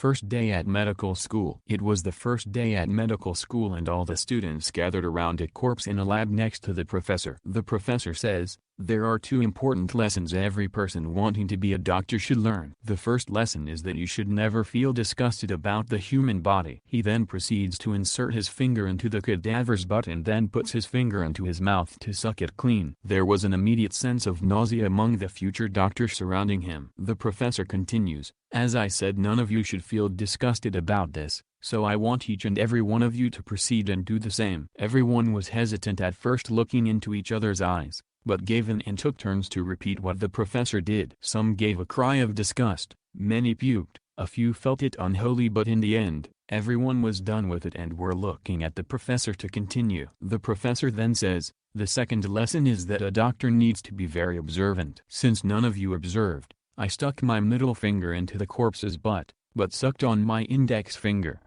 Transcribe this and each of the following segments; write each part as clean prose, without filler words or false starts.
First day at medical school. It was the first day at medical school and all the students gathered around a corpse in a lab next to the professor. The professor says, "There are two important lessons every person wanting to be a doctor should learn. The first lesson is that you should never feel disgusted about the human body." He then proceeds to insert his finger into the cadaver's butt and then puts his finger into his mouth to suck it clean. There was an immediate sense of nausea among the future doctors surrounding him. The professor continues, "As I said, none of you should feel disgusted about this, so I want each and every one of you to proceed and do the same." Everyone was hesitant at first, looking into each other's eyes, but gave in and took turns to repeat what the professor did. Some gave a cry of disgust, many puked, a few felt it unholy, but in the end, everyone was done with it and were looking at the professor to continue. The professor then says, "The second lesson is that a doctor needs to be very observant. Since none of you observed, I stuck my middle finger into the corpse's butt, but sucked on my index finger.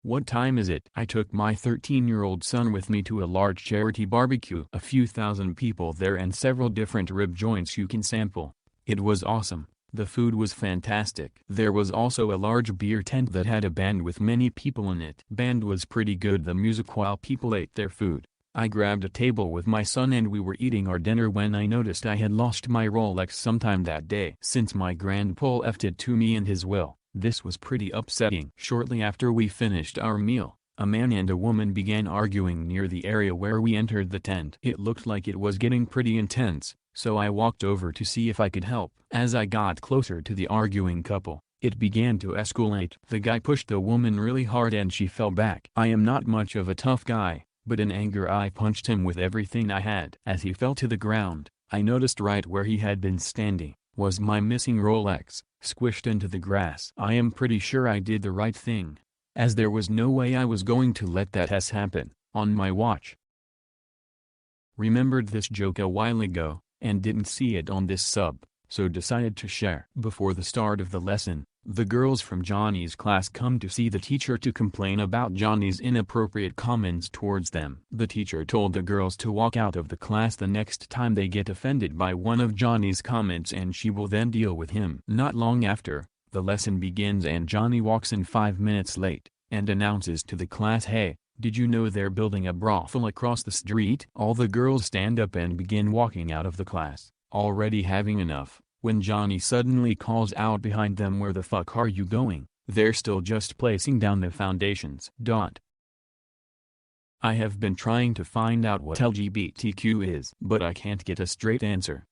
What time is it?" I took my 13-year-old son with me to a large charity barbecue. A few thousand people there and several different rib joints you can sample. It was awesome. The food was fantastic. There was also a large beer tent that had a band with many people in it. Band was pretty good, the music, while people ate their food. I grabbed a table with my son and we were eating our dinner when I noticed I had lost my Rolex sometime that day. Since my grandpa left it to me in his will, this was pretty upsetting. Shortly after we finished our meal, a man and a woman began arguing near the area where we entered the tent. It looked like it was getting pretty intense, so I walked over to see if I could help. As I got closer to the arguing couple, it began to escalate. The guy pushed the woman really hard and she fell back. I am not much of a tough guy, but in anger I punched him with everything I had. As he fell to the ground, I noticed right where he had been standing was my missing Rolex, squished into the grass. I am pretty sure I did the right thing, as there was no way I was going to let that happen on my watch. Remembered this joke a while ago, and didn't see it on this sub, so decided to share. Before the start of the lesson, the girls from Johnny's class come to see the teacher to complain about Johnny's inappropriate comments towards them. The teacher told the girls to walk out of the class the next time they get offended by one of Johnny's comments and she will then deal with him. Not long after, the lesson begins and Johnny walks in 5 minutes late, and announces to the class, "Hey, did you know they're building a brothel across the street?" All the girls stand up and begin walking out of the class, already having enough, when Johnny suddenly calls out behind them, "Where the fuck are you going? They're still just placing down the foundations." I have been trying to find out what LGBTQ is, but I can't get a straight answer.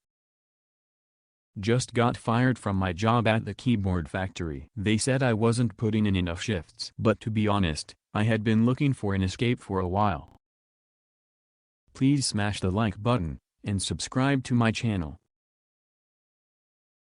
Just got fired from my job at the keyboard factory. They said I wasn't putting in enough shifts. But to be honest, I had been looking for an escape for a while. Please smash the like button, and subscribe to my channel.